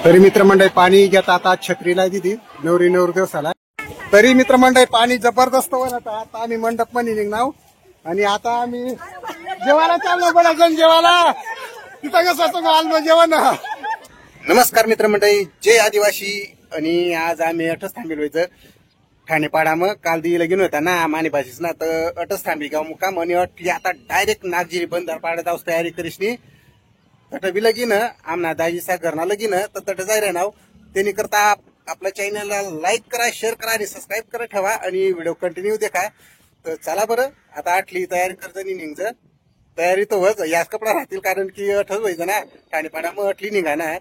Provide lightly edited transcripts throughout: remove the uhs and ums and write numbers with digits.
तरी मित्रमंडळी पाणी घेत आता छत्रीला दिली नवरी दिवसाला. तरी मित्रमंडळी पाणी जबरदस्त होत. आता आम्ही मंडप मध्ये निघणार आणि आता आम्ही जेवायला चाललो. बडा जण जेवायला तिथं कसं आलो जेवण. नमस्कार मित्रमंडळी, जय आदिवासी. आणि आज आम्ही अटच थांबेल व्हायचं ठाणेपाडा. मग काल दिला घेऊन होता ना माने भाजीच ना, तर अटच थांबली गाव मुक्काम. आणि आता डायरेक्ट नागजिरी बंदर पाडा जाऊस तयारी करीसनी. तट बी लगीन आमना दाजीचा घरना लगीन तर तट जाय नाव. त्यांनी करता आपल्या चॅनलला लाईक करा, शेअर करा आणि सबस्क्राईब करा ठेवा आणि व्हिडिओ कंटिन्यू देखा. तर चला बरं, आता आटली तयारी करता निघ. तयारी तर होच याच कपडा राहतील कारण की अठच व्हायचं ना ठाणेपाडा. मग अटली निघा ना,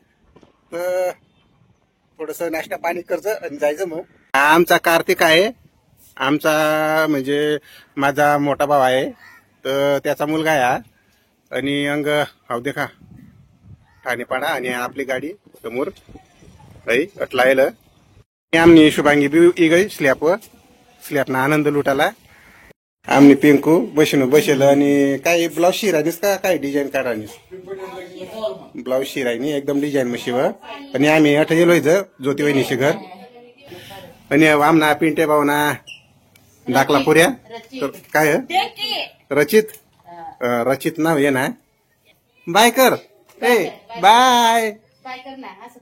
तर थोडस नाश्ता पाणी करचं आणि जायचं. मग आमचा कार्तिक आहे, आमचा म्हणजे माझा मोठा भाऊ आहे, तर त्याचा मुलगा आहे हा. आणि अंग हाव देखा ठाणेपाडा आणि आपली गाडी समोर अटला येलं. आमनी शुभांगी बी ई गई स्लॅपना आनंद लुटाला. आमनी पिंकू बसेल आणि काही ब्लाउज शिरानीस का काय डिझाईन काढानीस ब्लाउज शिरायनी एकदम डिझाईन मशीवर. आणि आम्ही अठ गेलो ज्योती वहिनीचे घर. आणि आमना पिंटे भावना दाखला पुऱ्या. तर काय रचित नाव ये ना. बाय कर बाय.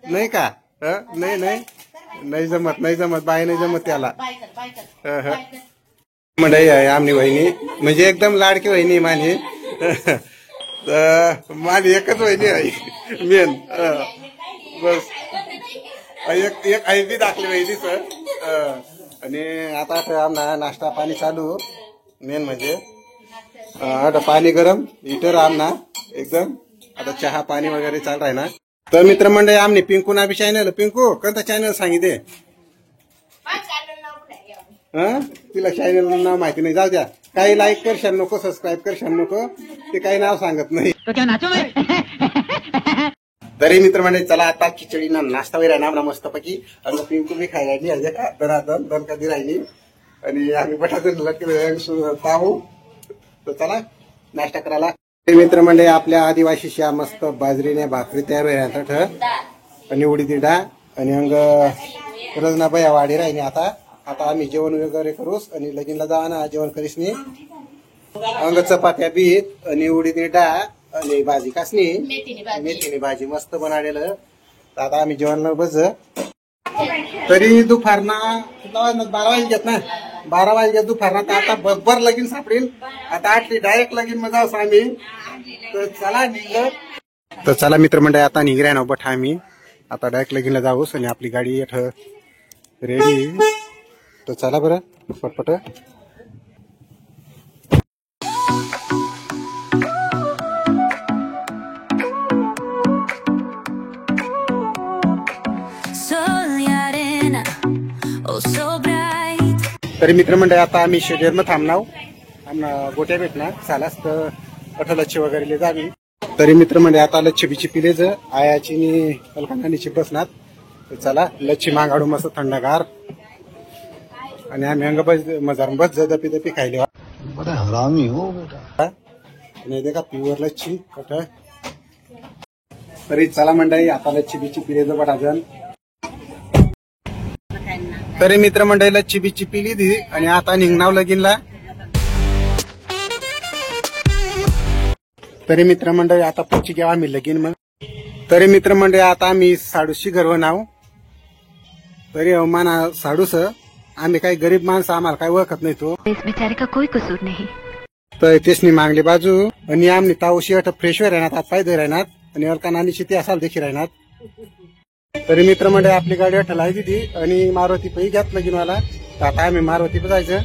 नाही का नाही जमत बाय नाही जमत त्याला. मंडळी आहे आमनी वहिनी, म्हणजे एकदम लाडकी वहिनी माझी. माझी एकच वहिनी आहे मेन. बस एक आई बी दाखली वहिनी सर. आणि आता आमना नाश्ता पाणी चालू. मेन म्हणजे आता पाणी गरम हिटर आमना एकदम. आता चहा पाणी वगैरे चाल राही ना. तर मित्रमंडळी आमने पिंकू ना बी चॅनल. पिंकू कोणता चॅनल सांगितले? तिला चॅनल नाव माहिती नाही, जाऊ द्या. काही लाईक करशाल नको, सबस्क्राईब करशाल नको, ते काही नाव सांगत नाही. तरी मित्रमंडळी चला आता खिचडी ना नाश्ता वगैरे ना मस्तपैकी. आणि पिंकू बी खायला दन कधी राहिली. आणि आम्ही बटाटे पाहू. तर चला नाश्ता करायला. मित्रमंडळी आपल्या आदिवासीच्या मस्त बाजरीने भाकरी तयार राहतात आणि उडीद डाळ आणि अंग रजनाबाई वाढी राहिली. आता आम्ही जेवण वगैरे करूस आणि लगीनला जावा ना जेवण करीस नी. अंग चपात्या बीत आणि उडीद डाळ आणि भाजी कासनी मेथीने भाजी मस्त बनाडेलं. आता आम्ही जेवण बस. तरी दुपारना 12 वाजल्यात ना, 12 वाजल्यात दुपारना. तर आता बरोबर लगीन सापडेल. आता आठली डायरेक्ट लगीन मग जाऊ आम्ही. तर चला निघ. तर चला मित्रमंडळी आता निघराय ना बठ आम्ही. आता डायरेक्ट लगीनला जाऊस आणि आपली गाडी रेडी. तर चला बरं पटपट. तरी मित्रमंडळी आता आम्ही शेडेर थांबणार. आम्हाला गोट्या भेटणार चालास तर लच्छी वगैरे जावी. तरी मित्रमंडळी आता लच्छी बिची पिलेच आयाची नि कल्पनानीची बसणार. तर चला लच्छी मागाडू मस्त थंडगार. आणि आम्ही अंग बस दपी खायले. हरामी हो बेटा. आणि देखा प्युअर लच्छी कट. तरी चला मंडळी आता लच्छी बिची पिलेच बटाजन. तरी मित्रमंडळी लच्छी बिची पिली ती आणि आता निघणाव लगीनला. तरी मित्रमंडळी आता पुढची घ्यावा आम्ही लगीन. मग तरी मित्रमंडळी आता आम्ही साडूशी घरव नाव. तरी माना साडूस आम्ही काही गरीब माणसं, आम्हाला काही ओळखत नाही. तो बेचारे का कोई कसूर नाही. तर तेचनी मागली बाजू. आणि आमनी तावशी अट फ्रेशवर राहणार, पायदे राहणार आणि अलका नानीची ती असाल देखील राहणार. तरी मित्रमंडळी आपली गाडी अठला दिली आणि मारुती पै घेतलं की मला. आता आम्ही मारुती पण जायचं.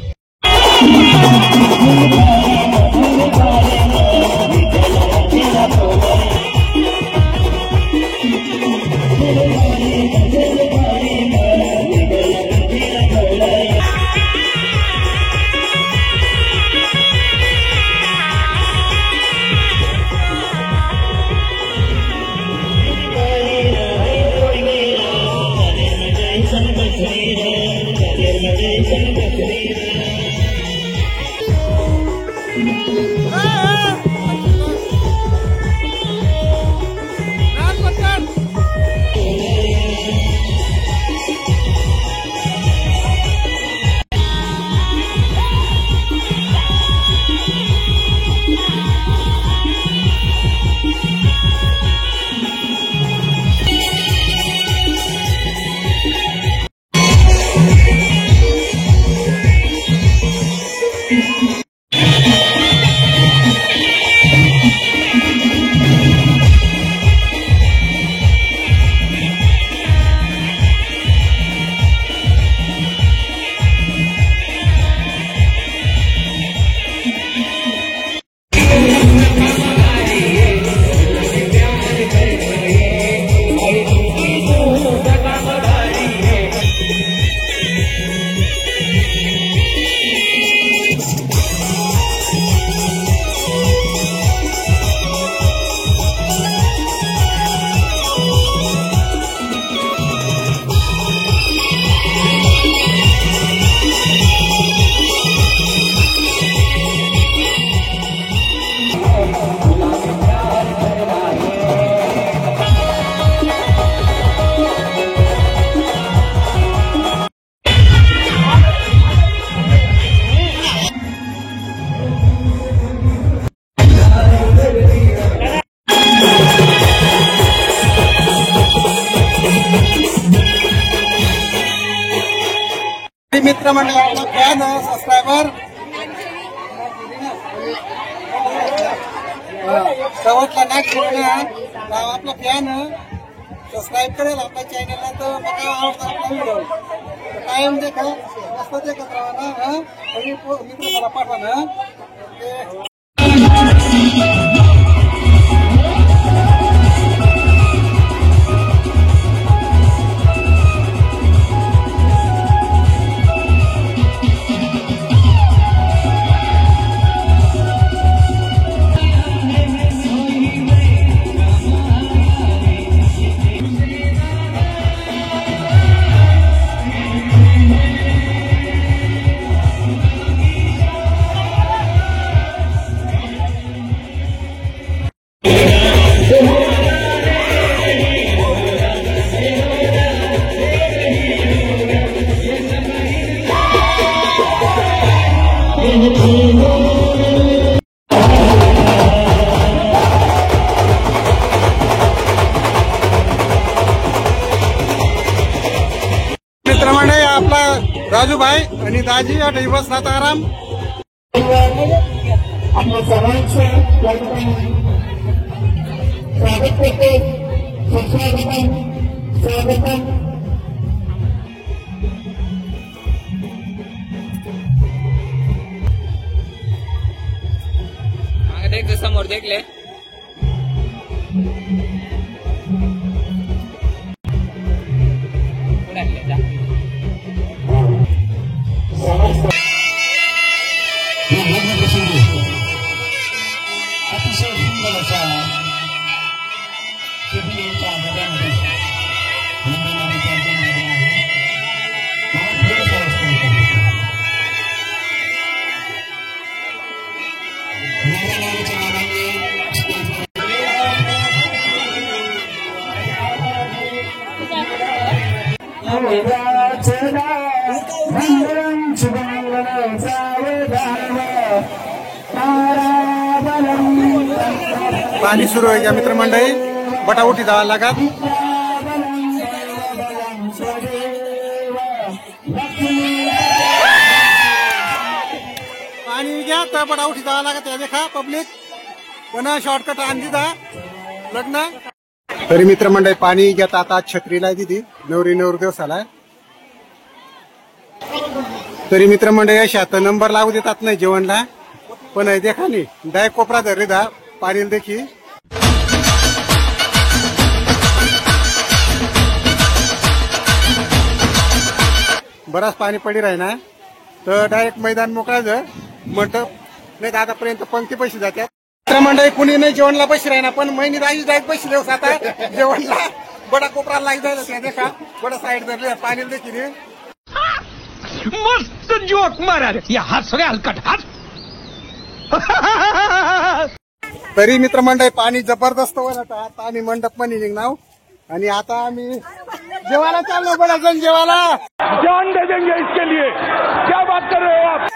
तरी मित्रमंडळी आपला फॅन सबस्क्रायबर शेवटला नाग आपला फॅन सबस्क्राईब करेल आपल्या चॅनलला तर बघा आवडता आपला व्हिडिओ कायम देखा मस्त देखत राहा ना आणि मित्र मला पाठवा ना मित्रमंडळी आपला राजूभाई आणि दाजी या बसनात आराम आपल्या सर्वांचं या ठिकाणी स्वागत करते स्वागतम देख समोर देख ले अतिशय सुंदर अशा शिबिराच्या आधारामध्ये पाणी सुरू आहे का मित्रमंडळी बटाउटी जावा लागत पाणी घ्या तर बटाउटी जावा लागत या देखा पब्लिक पण शॉर्टकट आणली जा लग्न तरी मित्रमंडळी पाणी घेत आता छत्रीला दिली नवरी दिवसाला तरी मित्रमंडळी अशा तर नंबर लागू देतात नाही जेवणला पण देखा नाही डायरेक्ट कोपरा धरले दा पाणी देखी बराच पाणी पडी राही ना तर डायरेक्ट मैदान मोकळायचं मंडप नाही तर आतापर्यंत पंक्ती पैसे जातात मित्रमंडळी कुणी नाही जेवणला पैसे राही पण महिनी राहील डायरेक्ट पैसे देऊ आता जेवणला बडा कोपरा लाग जायला त्या देखा बडा साईड धरले पाणी देखील मस्त जोक मारा रे या हात सगळे हलकट हात तरी मित्रमंडळी पाणी जबरदस्त बनत आता आम्ही मंडप पण निघणार आणि आता आम्ही जेवायला चाललो बडा जण जेवायला जान दे देंगे इसके लिए क्या बात कर रहे हो आप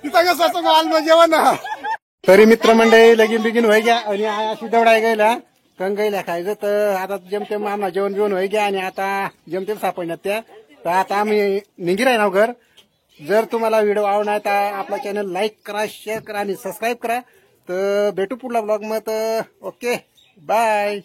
तिथं कसं आलो जेवण तरी मित्रमंडळी लगीन बिगीन होई घ्या आणि अशी दौडाय गेल्या कंगाईला खायचं तर आता जमतेम आम्हाला जेवण बिवण होई घ्या आणि आता जमतेम सापडण्यात त्या तर आता आम्ही निघी राहणार घर जर तुम्हाला व्हिडिओ आवडला तर आपला चॅनल लाईक करा शेअर करा आणि सबस्क्राईब करा तर भेटू पुढला ब्लॉग मध्ये ओके बाय